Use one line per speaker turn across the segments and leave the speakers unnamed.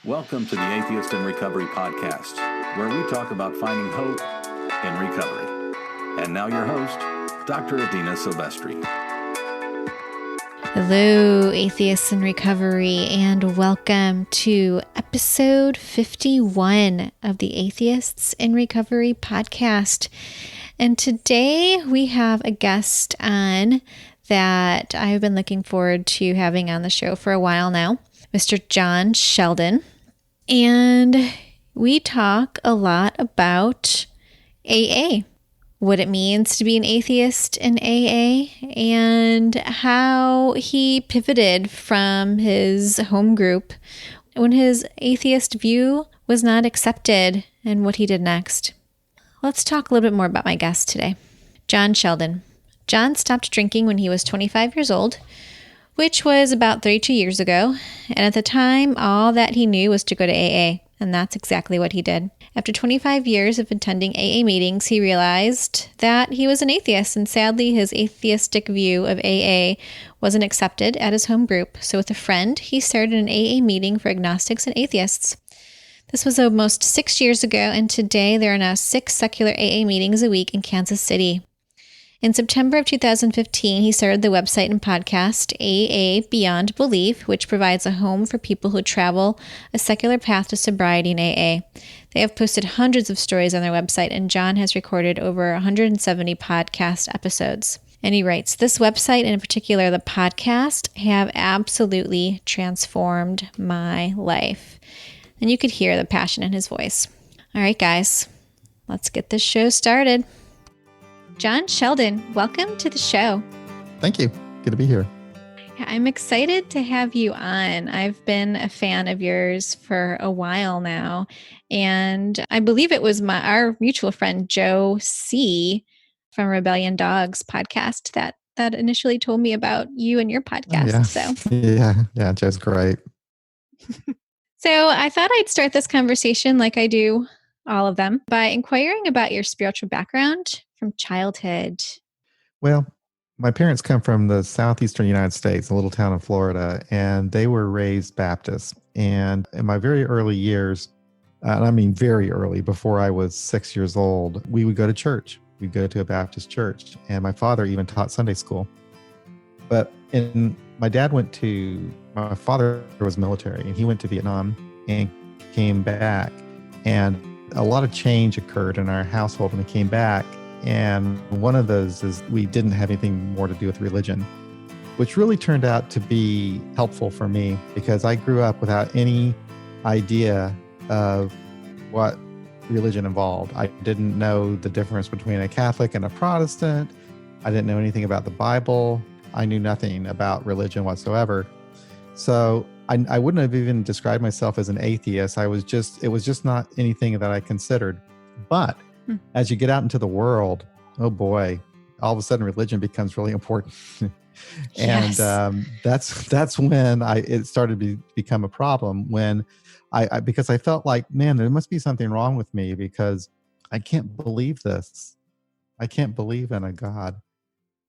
Welcome to the Atheist in Recovery podcast, where we talk about finding hope in recovery. And now your host, Dr. Adina Silvestri.
Hello, Atheists in Recovery, and welcome to episode 51 of the Atheists in Recovery podcast. And today we have a guest on that I've been looking forward to having on the show for a while now, Mr. John Sheldon. And we talk a lot about AA, what it means to be an atheist in AA, and how he pivoted from his home group when his atheist view was not accepted and what he did next. Let's talk a little bit more about my guest today, John Sheldon. John stopped drinking when he was 25 years old, which was about 32 years ago. And at the time, all that he knew was to go to AA. And that's exactly what he did. After 25 years of attending AA meetings, he realized that he was an atheist. And sadly, his atheistic view of AA wasn't accepted at his home group. So with a friend, he started an AA meeting for agnostics and atheists. This was almost 6 years ago. And today, there are now 6 secular AA meetings a week in Kansas City. In September of 2015, he started the website and podcast AA Beyond Belief, which provides a home for people who travel a secular path to sobriety in AA. They have posted hundreds of stories on their website, and John has recorded over 170 podcast episodes. And he writes, "This website, and in particular the podcast, have absolutely transformed my life." And you could hear the passion in his voice. All right, guys, let's get this show started. John Sheldon, welcome to the show.
Thank you. Good to be here.
Yeah, I'm excited to have you on. I've been a fan of yours for a while now, and I believe it was our mutual friend Joe C. from Rebellion Dogs podcast that initially told me about you and your podcast.
Yeah, Joe's great.
So I thought I'd start this conversation like I do all of them by inquiring about your spiritual background from childhood.
Well, my parents come from the southeastern United States, a little town in Florida, and they were raised Baptist. And in my very early years, and I mean very early, before I was 6 years old, we would go to church. We'd go to a Baptist church, and my father even taught Sunday school. But my father was military, and he went to Vietnam and came back. And a lot of change occurred in our household when he came back. And one of those is we didn't have anything more to do with religion, which really turned out to be helpful for me because I grew up without any idea of what religion involved. I didn't know the difference between a Catholic and a Protestant. I didn't know anything about the Bible. I knew nothing about religion whatsoever. So I wouldn't have even described myself as an atheist. It was just not anything that I considered. But as you get out into the world, oh boy, all of a sudden religion becomes really important. And
Yes.
That's when it started to become a problem, when because I felt like, man, there must be something wrong with me because I can't believe this. I can't believe in a God.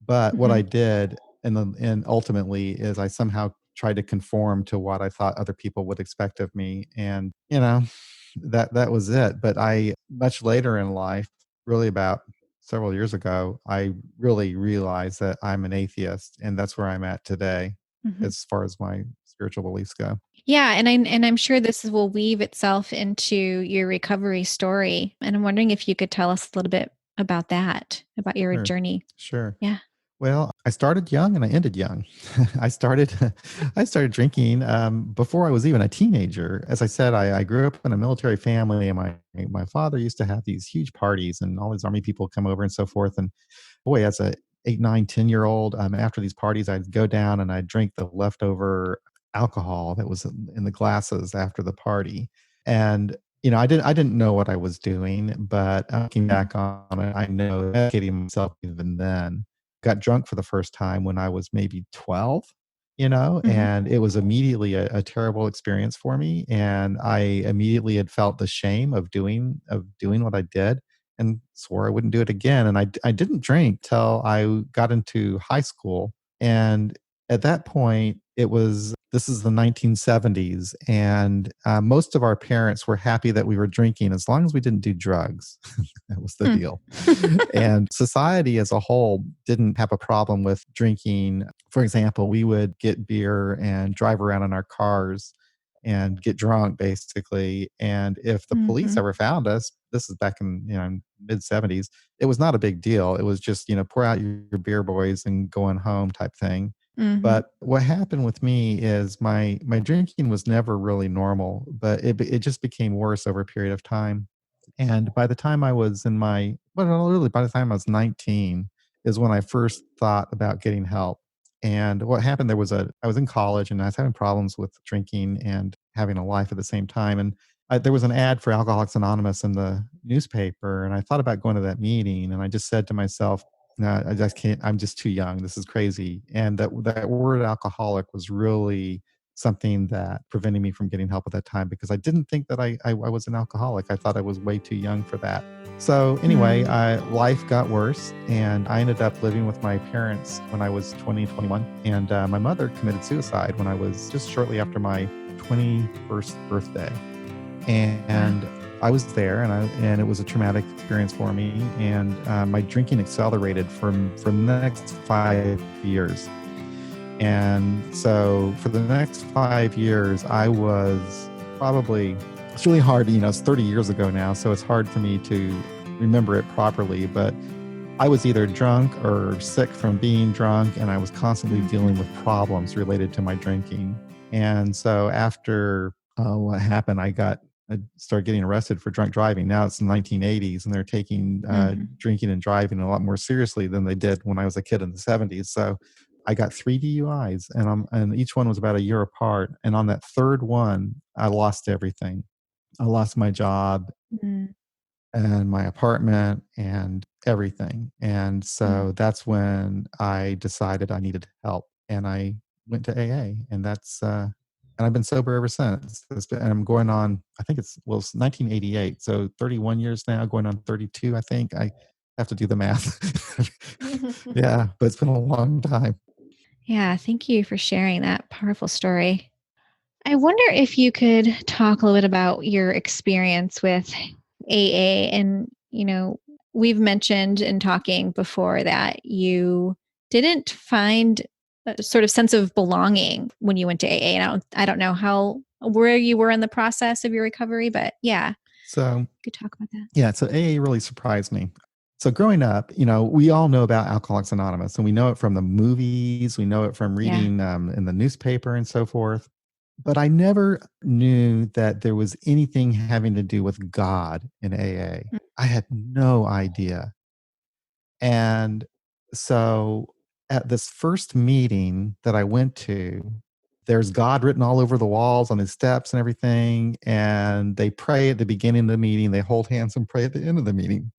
But what I did and ultimately is I somehow tried to conform to what I thought other people would expect of me. And, that was it. But much later in life, really about several years ago, I really realized that I'm an atheist, and that's where I'm at today as far as my spiritual beliefs go.
Yeah, and I'm sure this will weave itself into your recovery story. And I'm wondering if you could tell us a little bit about that, about your journey.
Sure.
Yeah.
Well, I started young and I ended young. I started drinking before I was even a teenager. As I said, I grew up in a military family, and my father used to have these huge parties, and all these Army people come over and so forth. And boy, as a 8, 9, 10-year-old, after these parties, I'd go down and I'd drink the leftover alcohol that was in the glasses after the party. And I didn't know what I was doing, but looking back on it, I know educating myself even then. Got drunk for the first time when I was maybe 12, and it was immediately a terrible experience for me. And I immediately had felt the shame of doing what I did, and swore I wouldn't do it again. And I didn't drink till I got into high school. And at that point, This is the 1970s, and most of our parents were happy that we were drinking as long as we didn't do drugs. That was the deal. And society as a whole didn't have a problem with drinking. For example, we would get beer and drive around in our cars and get drunk, basically. And if the police
Mhm.
ever found us, this is back in mid 70s, it was not a big deal. It was just pour out your beer, boys, and going home type thing.
Mhm.
But what happened with me is my drinking was never really normal, but it just became worse over a period of time. And by the time I was in my well, no, really, by the time I was 19 is when I first thought about getting help. And what happened there was I was in college and I was having problems with drinking and having a life at the same time. And there was an ad for Alcoholics Anonymous in the newspaper, and I thought about going to that meeting. And I just said to myself, "No, I just can't. I'm just too young. This is crazy." And that word alcoholic was really something that prevented me from getting help at that time because I didn't think that I was an alcoholic. I thought I was way too young for that. So anyway,
Mm.
life got worse, and I ended up living with my parents when I was 20, 21. And my mother committed suicide when I was just shortly after my 21st birthday.
Wow.
And I was there, and it was a traumatic experience for me. And my drinking accelerated for the next 5 years. And so for the next 5 years, I was probably, it's really hard, it's 30 years ago now, so it's hard for me to remember it properly, but I was either drunk or sick from being drunk, and I was constantly dealing with problems related to my drinking. And so after what happened, I started getting arrested for drunk driving. Now it's the 1980s, and they're taking
Mhm.
drinking and driving a lot more seriously than they did when I was a kid in the 70s. So I got 3 DUIs, and each one was about a year apart. And on that third one, I lost everything. I lost my job
Mm.
and my apartment and everything. And
Mm.
so that's when I decided I needed help, and I went to AA, and I've been sober ever since. And I'm going on, I think it's 1988, so 31 years now, going on 32. I think I have to do the math. Yeah, but it's been a long time.
Yeah, thank you for sharing that powerful story. I wonder if you could talk a little bit about your experience with AA. And, we've mentioned in talking before that you didn't find a sort of sense of belonging when you went to AA. And I don't know where you were in the process of your recovery, but yeah,
So
you could talk about that.
yeah, so AA really surprised me. So growing up, we all know about Alcoholics Anonymous, and we know it from the movies, we know it from
Yeah.
reading in the newspaper and so forth. But I never knew that there was anything having to do with God in AA. I had no idea. And so at this first meeting that I went to, there's God written all over the walls on his steps and everything. And they pray at the beginning of the meeting, they hold hands and pray at the end of the meeting.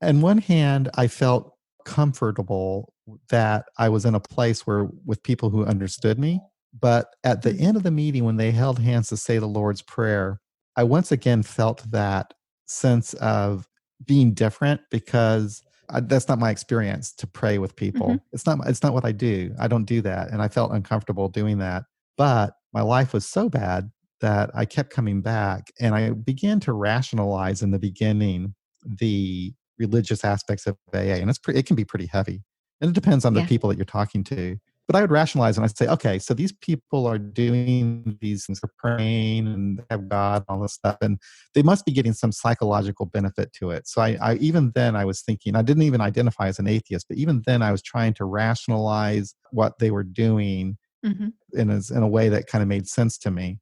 On one hand, I felt comfortable that I was in a place where with people who understood me. But at the
Mhm.
end of the meeting, when they held hands to say the Lord's Prayer, I once again felt that sense of being different because that's not my experience to pray with
Mhm.
people. It's not what I do. I don't do that. And I felt uncomfortable doing that. But my life was so bad that I kept coming back, and I began to rationalize in the beginning the religious aspects of AA, and it can be pretty heavy, and it depends on the
Yeah.
people that you're talking to. But I would rationalize and I'd say, okay, so these people are doing these things, they're praying and they have God, all this stuff, and they must be getting some psychological benefit to it. So I even then I was thinking, I didn't even identify as an atheist, but even then I was trying to rationalize what they were doing
Mhm.
in a way that kind of made sense to me.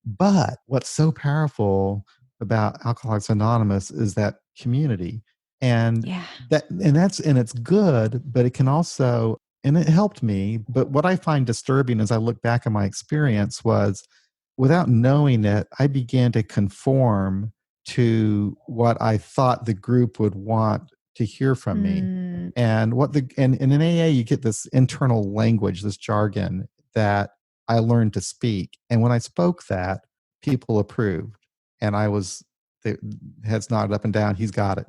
But what's so powerful about Alcoholics Anonymous is that community. And
Yeah.
it's good, but it can also, and it helped me. But what I find disturbing as I look back at my experience was, without knowing it, I began to conform to what I thought the group would want to hear from me.
Mm.
And in AA you get this internal language, this jargon that I learned to speak. And when I spoke that, people approved. And the heads nodded up and down, he's got it.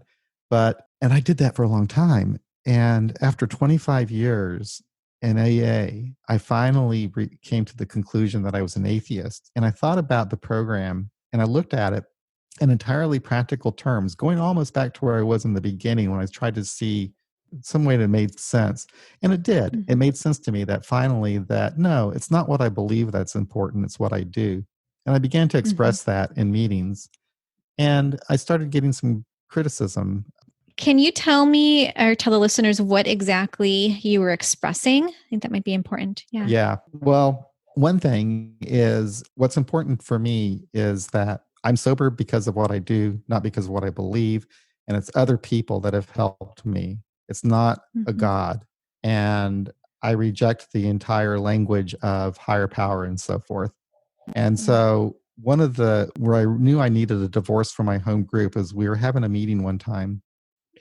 And I did that for a long time. And after 25 years, in AA, I finally came to the conclusion that I was an atheist. And I thought about the program and I looked at it in entirely practical terms, going almost back to where I was in the beginning when I tried to see some way that made sense. And it did. It
Mm-hmm.
made sense to me that finally that no, it's not what I believe that's important, it's what I do. And I began to
Mm-hmm.
express that in meetings. And I started getting some criticism.
Can you tell me or tell the listeners what exactly you were expressing? I think that might be important. Yeah.
Yeah. Well, one thing is what's important for me is that I'm sober because of what I do, not because of what I believe. And it's other people that have helped me. It's not a
Mm-hmm.
God. And I reject the entire language of higher power and so forth. And so one of the where I knew I needed a divorce from my home group is we were having a meeting one time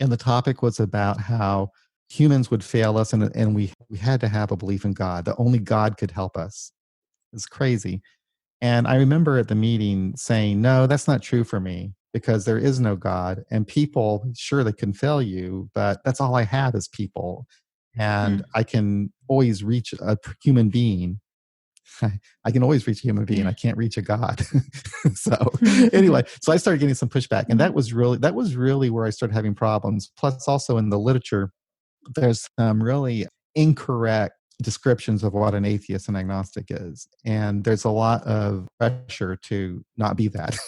and the topic was about how humans would fail us and we had to have a belief in God, that only God could help us. It's crazy. And I remember at the meeting saying, no, that's not true for me because there is no God. And people, sure, they can fail you, but that's all I have is people. And I can always reach a human being. I can always reach a human being.
Yeah.
I can't reach a God. So
Mm-hmm.
anyway, so I started getting some pushback, and that was really where I started having problems. Plus, also in the literature, there's some really incorrect descriptions of what an atheist and agnostic is, and there's a lot of pressure to not be that.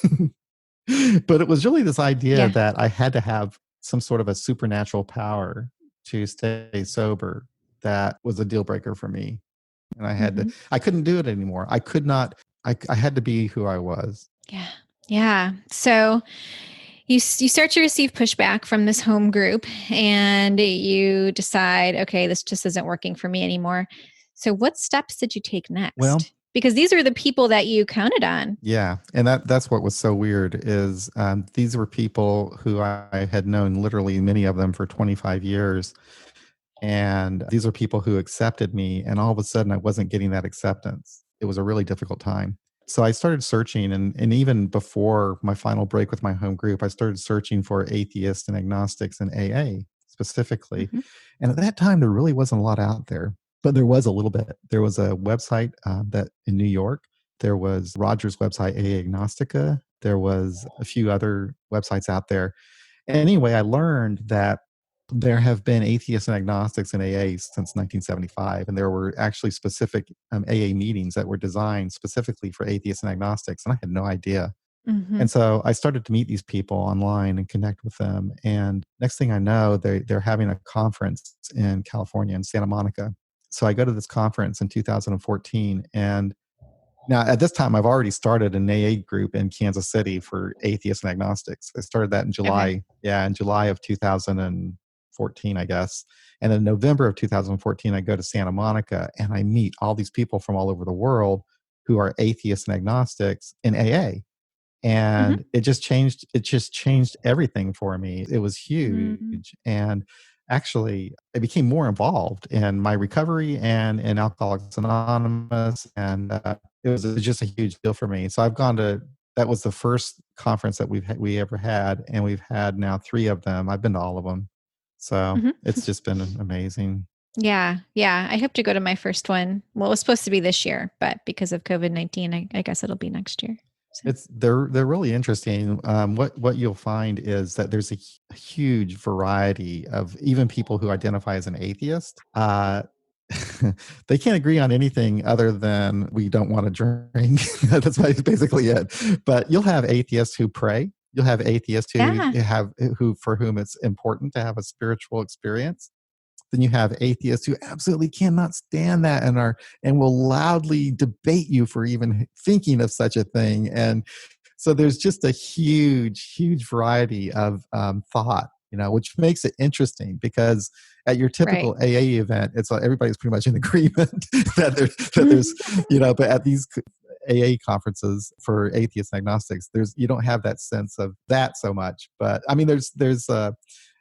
But it was really this idea
Yeah.
that I had to have some sort of a supernatural power to stay sober. That was a deal breaker for me. And
Mm-hmm.
I couldn't do it anymore. I could not, I had to be who I was.
Yeah. Yeah. So you start to receive pushback from this home group and you decide, okay, this just isn't working for me anymore. So what steps did you take
Well,
next? Because these are the people that you counted on.
yeah. And that's what was so weird is these were people who I had known literally many of them for 25 years. And these are people who accepted me. And all of a sudden I wasn't getting that acceptance. It was a really difficult time. So I started searching, and even before my final break with my home group, I started searching for atheists and agnostics in AA specifically.
Mm-hmm.
And at that time, there really wasn't a lot out there, but there was a little bit. There was a website that in New York, there was Roger's website, AA Agnostica. There was a few other websites out there. Anyway, I learned that there have been atheists and agnostics in AA since 1975, and there were actually specific AA meetings that were designed specifically for atheists and agnostics, and I had no idea.
Mm-hmm.
And so I started to meet these people online and connect with them. And next thing I know, they're having a conference in California in Santa Monica. So I go to this conference in 2014, and now, at this time, I've already started an AA group in Kansas City for atheists and agnostics. I started that in
Okay.
July, in July of 2014, I guess. And in November of 2014, I go to Santa Monica and I meet all these people from all over the world who are atheists and agnostics in AA.
Mm-hmm.
And it just changed everything for me. It was huge. And actually I became more involved in my recovery and in Alcoholics Anonymous. And it was just a huge deal for me. So that was the first conference that we ever had. And we've had now 3 of them. I've been to all of them. So
Mm-hmm.
it's just been amazing.
Yeah. Yeah. I hope to go to my first one. Well, it was supposed to be this year, but because of COVID-19, I guess it'll be next year. So.
They're really interesting. What you'll find is that there's a huge variety of even people who identify as an atheist. They can't agree on anything other than we don't want to drink. That's basically it. But you'll have atheists who pray. You'll have atheists
Yeah.
who for whom it's important to have a spiritual experience. Then you have atheists who absolutely cannot stand that and will loudly debate you for even thinking of such a thing. And so there's just a huge variety of thought, which makes it interesting because at your
Right.
typical AA event, it's like everybody's pretty much in agreement that there's, but at these AA conferences for atheists and agnostics, you don't have that sense of that so much. But I mean, there's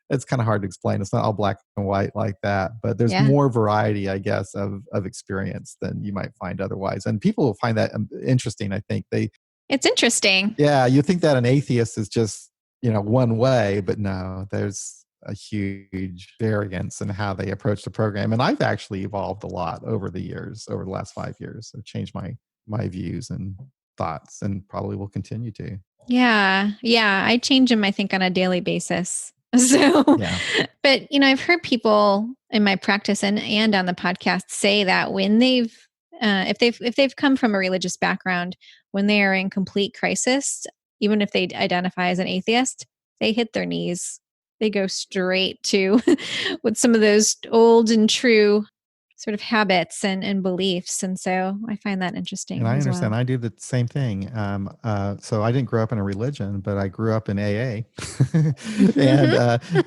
it's kind of hard to explain. It's not all black and white like that, but there's
Yeah.
more variety, I guess, of experience than you might find otherwise. And people will find that interesting. I think
It's interesting.
you think that an atheist is just, one way, but no, there's a huge variance in how they approach the program. And I've actually evolved a lot over the years, over the last 5 years. I've changed my views and thoughts, and probably will continue to.
Yeah. Yeah. I change them, I think, on a daily basis. So,
Yeah.
but I've heard people in my practice and on the podcast say that when if they've come from a religious background, when they are in complete crisis, even if they identify as an atheist, they hit their knees. They go straight to with some of those old and true sort of habits and beliefs. And so I find that
And
interesting
I
as
understand.
well.
I do the same thing. So I didn't grow up in a religion, but I grew up in AA. And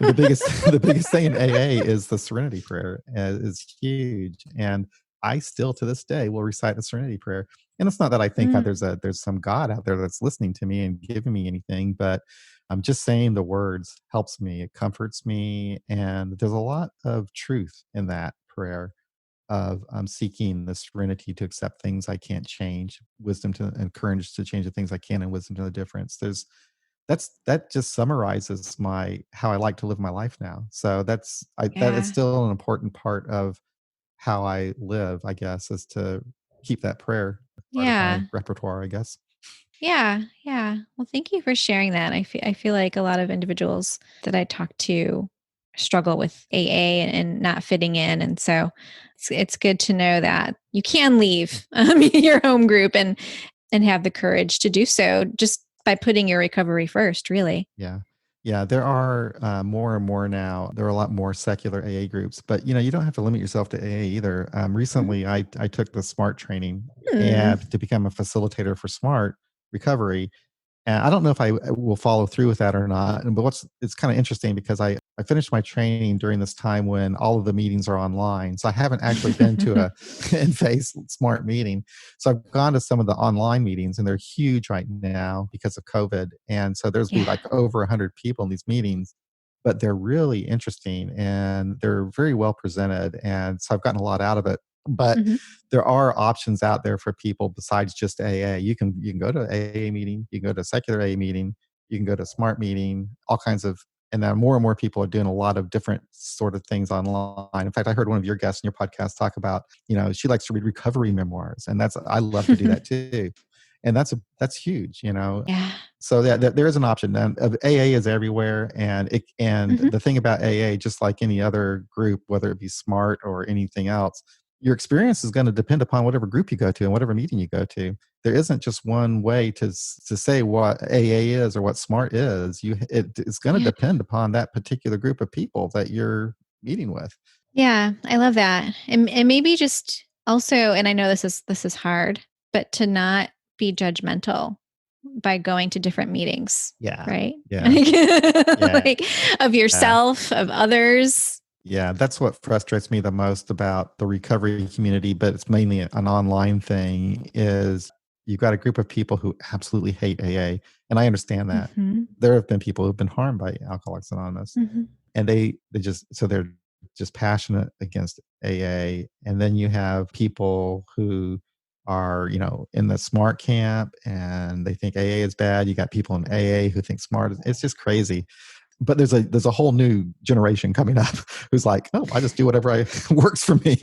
the biggest the biggest thing in AA is the Serenity Prayer. Is huge, and I still to this day will recite the Serenity Prayer. And it's not that I think that
Mm,
there's some God out there that's listening to me and giving me anything, but I'm just saying the words helps me. It comforts me, and there's a lot of truth in that prayer of seeking the serenity to accept things I can't change, wisdom to and courage to change the things I can, and wisdom to the difference. That just summarizes my how I like to live my life now. So that is
yeah.
still an important part of how I live, I guess, is to keep that prayer part of my
Yeah.
repertoire, I guess.
Yeah, yeah. Well, thank you for sharing that. I feel like a lot of individuals that I talk to struggle with AA and not fitting in, and so it's good to know that you can leave your home group and have the courage to do so just by putting your recovery first. Really.
Yeah. Yeah, there are more and more now. There are a lot more secular AA groups, but you don't have to limit yourself to AA either.
Mhm.
Recently, I took the SMART training
Hmm.
and to become a facilitator for SMART recovery. And I don't know if I will follow through with that or not. But it's kind of interesting because I finished my training during this time when all of the meetings are online. So I haven't actually been to a in-face smart meeting. So I've gone to some of the online meetings, and they're huge right now because of COVID. And so there's be
Yeah.
like over 100 people in these meetings, but they're really interesting and they're very well presented. And so I've gotten a lot out of it. But
Hmm.
there are options out there for people besides just AA. You can go to AA meeting, you can go to a secular AA meeting, you can go to a smart meeting, all kinds of, and now more and more people are doing a lot of different sort of things online. In fact, I heard one of your guests in your podcast talk about, she likes to read recovery memoirs, and I love to do that too. And that's huge.
Yeah.
So yeah, there is an option. And AA is everywhere, and
Hmm.
the thing about AA, just like any other group, whether it be smart or anything else, your experience is going to depend upon whatever group you go to and whatever meeting you go to. There isn't just one way to say what AA is or what SMART is. It's going to
Yeah.
depend upon that particular group of people that you're meeting with.
Yeah, I love that. And maybe just also, and I know this is hard, but to not be judgmental by going to different meetings,
Yeah,
right?
yeah, yeah,
Like of
yeah.
yourself, of others.
Yeah, that's what frustrates me the most about the recovery community, but it's mainly an online thing, is you've got a group of people who absolutely hate AA, and I understand that.
Mhm.
There have been people who've been harmed by Alcoholics Anonymous,
Mhm.
and they're just passionate against AA. And then you have people who are, in the smart camp, and they think AA is bad. You got people in AA who think smart it's just crazy. But there's a whole new generation coming up who's like, oh, I just do whatever I works for me.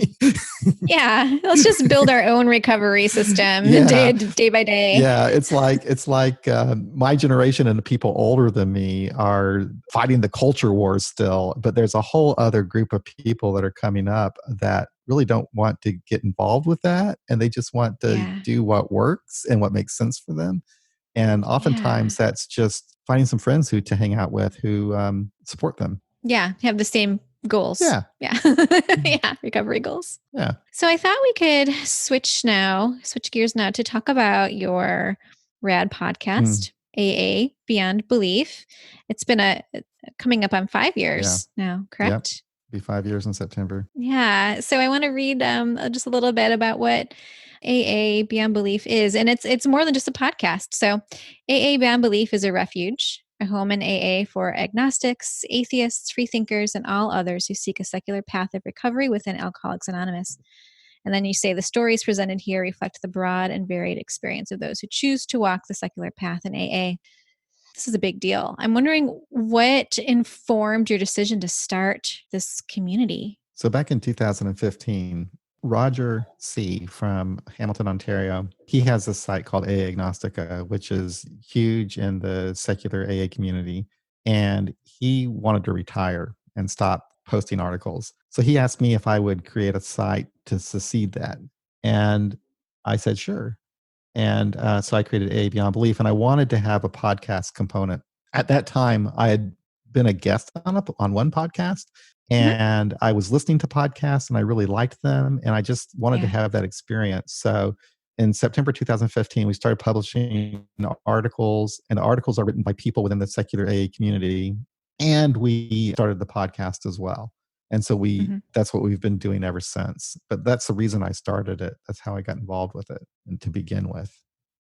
Yeah, let's just build our own recovery system
Yeah,
day by day.
yeah. It's like my generation and the people older than me are fighting the culture wars still, but there's a whole other group of people that are coming up that really don't want to get involved with that, and they just want to
Yeah.
do what works and what makes sense for them. And
Yeah.
oftentimes that's just finding some friends who to hang out with who support them.
Yeah, have the same goals.
Yeah.
Yeah. Yeah, recovery goals.
Yeah.
So I thought we could switch gears now to talk about your rad
Mm,
podcast, AA Beyond Belief. It's been coming up on 5
yeah.
years now,
Yep.
correct?
Be 5 years in September.
Yeah. So I want to read just a little bit about what AA Beyond Belief is, and it's more than just a podcast. So AA Beyond Belief is a refuge, a home in AA for agnostics, atheists, freethinkers, and all others who seek a secular path of recovery within Alcoholics Anonymous. And then you say the stories presented here reflect the broad and varied experience of those who choose to walk the secular path in AA. this is a big deal. I'm wondering what informed your decision to start this community?
So back in 2015, Roger C. from Hamilton, Ontario, he has this site called AA Agnostica, which is huge in the secular AA community. And he wanted to retire and stop posting articles. So he asked me if I would create a site to succeed that. And I said, sure. And so I created AA Beyond Belief, and I wanted to have a podcast component. At that time, I had been a guest on one podcast, and I was listening to podcasts, and I really liked them, and I just wanted to have that experience. So in September 2015, we started publishing articles, and the articles are written by people within the secular AA community, and we started the podcast as well. And so that's what we've been doing ever since. But that's the reason I started it. That's how I got involved with it and to begin with.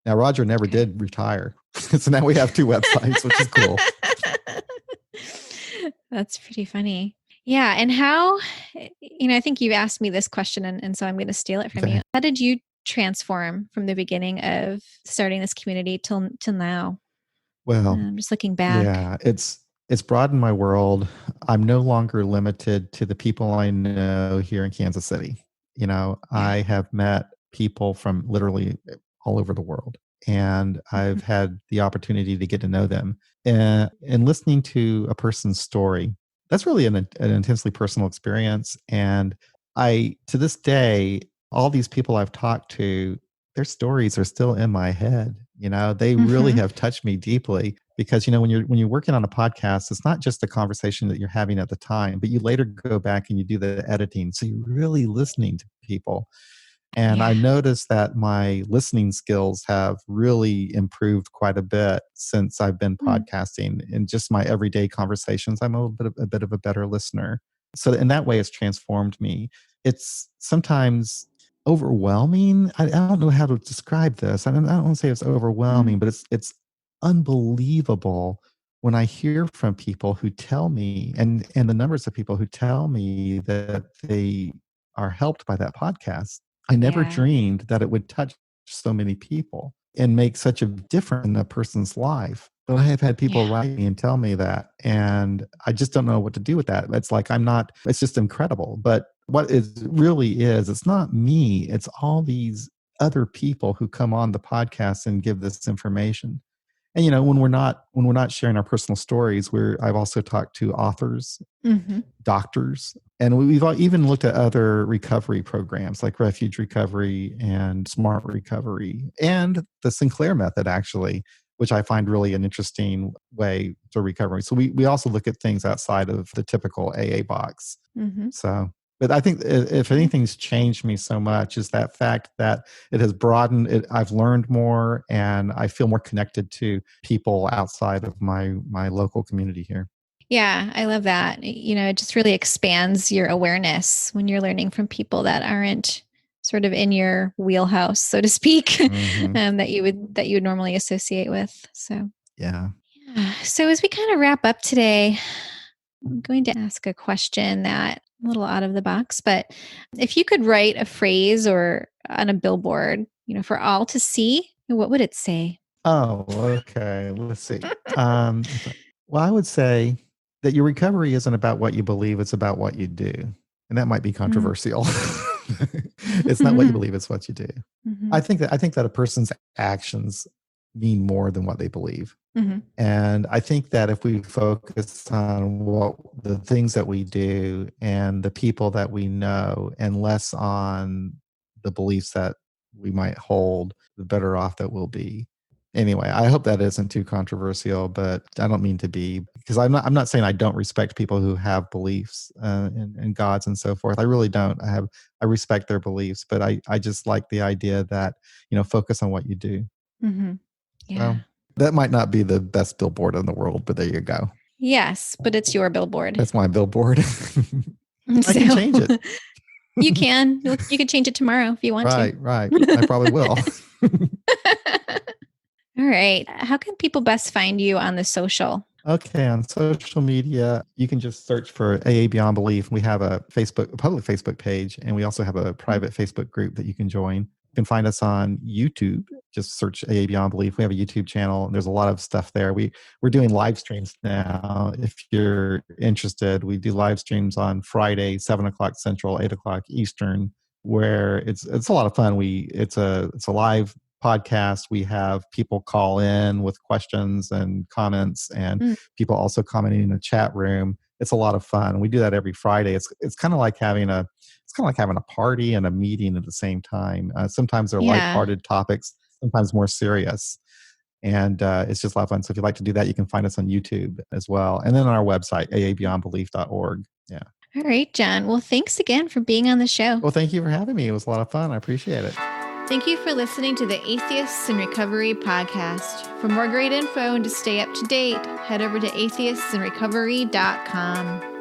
Now, Roger never did retire. So now we have 2 websites, which is cool.
That's pretty funny. Yeah. And how, I think you've asked me this question, and so I'm going to steal it from you. How did you transform from the beginning of starting this community till now?
Well,
I'm just looking back.
Yeah, it's broadened my world. I'm no longer limited to the people I know here in Kansas City. I have met people from literally all over the world, and I've had the opportunity to get to know them. And listening to a person's story, that's really an intensely personal experience. And to this day, all these people I've talked to, their stories are still in my head. They really have touched me deeply, because when you're working on a podcast, it's not just the conversation that you're having at the time, but you later go back and you do the editing, so you're really listening to people. And I noticed that my listening skills have really improved quite a bit since I've been podcasting. In just my everyday conversations, I'm a bit of a better listener. So in that way, it's transformed me. It's sometimes overwhelming. I don't know how to describe this. I don't want to say it's overwhelming, but it's unbelievable when I hear from people who tell me, and the numbers of people who tell me that they are helped by that podcast. I never dreamed that it would touch so many people and make such a difference in a person's life. But I have had people write me and tell me that, and I just don't know what to do with that. It's like it's just incredible. But what it really is, it's not me. It's all these other people who come on the podcast and give this information. And when we're not sharing our personal stories, I've also talked to authors, doctors, and we've even looked at other recovery programs like Refuge Recovery and Smart Recovery, and the Sinclair method, actually, which I find really an interesting way to recovery. So we also look at things outside of the typical AA box. So. But I think if anything's changed me so much is that fact that it has broadened it. I've learned more, and I feel more connected to people outside of my local community here.
Yeah, I love that. It just really expands your awareness when you're learning from people that aren't sort of in your wheelhouse, so to speak, that you would normally associate with. So
yeah.
So as we kind of wrap up today, I'm going to ask a question that a little out of the box, but if you could write a phrase or on a billboard, for all to see, what would it say?
Oh, okay. Let's see. Well, I would say that your recovery isn't about what you believe; it's about what you do, and that might be controversial. It's not what you believe; it's what you do. I think that a person's actions mean more than what they believe. And I think that if we focus on the things that we do and the people that we know, and less on the beliefs that we might hold, the better off that we'll be. Anyway, I hope that isn't too controversial, but I don't mean to be, because I'm not saying I don't respect people who have beliefs in gods and so forth. I really don't. I respect their beliefs, but I just like the idea that, focus on what you do.
Yeah.
So, that might not be the best billboard in the world, but there you go.
Yes, but it's your billboard.
That's my billboard. I can change it.
You can. You can change it tomorrow if you want to.
Right. I probably will.
All right. How can people best find you on the social?
Okay, on social media, you can just search for AA Beyond Belief. We have a public Facebook page, and we also have a private Facebook group that you can join. You can find us on YouTube. Just search AA Beyond Belief. We have a YouTube channel. There's a lot of stuff there. We're doing live streams now. If you're interested, we do live streams on Friday, 7:00 Central, 8:00 Eastern, where it's a lot of fun. It's a live podcast. We have people call in with questions and comments, and people also commenting in the chat room. It's a lot of fun. We do that every Friday. It's kind of like having a party and a meeting at the same time. Sometimes they're lighthearted topics, sometimes more serious. And it's just a lot of fun. So if you'd like to do that, you can find us on YouTube as well. And then on our website, aabeyondbelief.org. Yeah.
All right, John. Well, thanks again for being on the show.
Well, thank you for having me. It was a lot of fun. I appreciate it.
Thank you for listening to the Atheists in Recovery podcast. For more great info and to stay up to date, head over to atheistsandrecovery.com.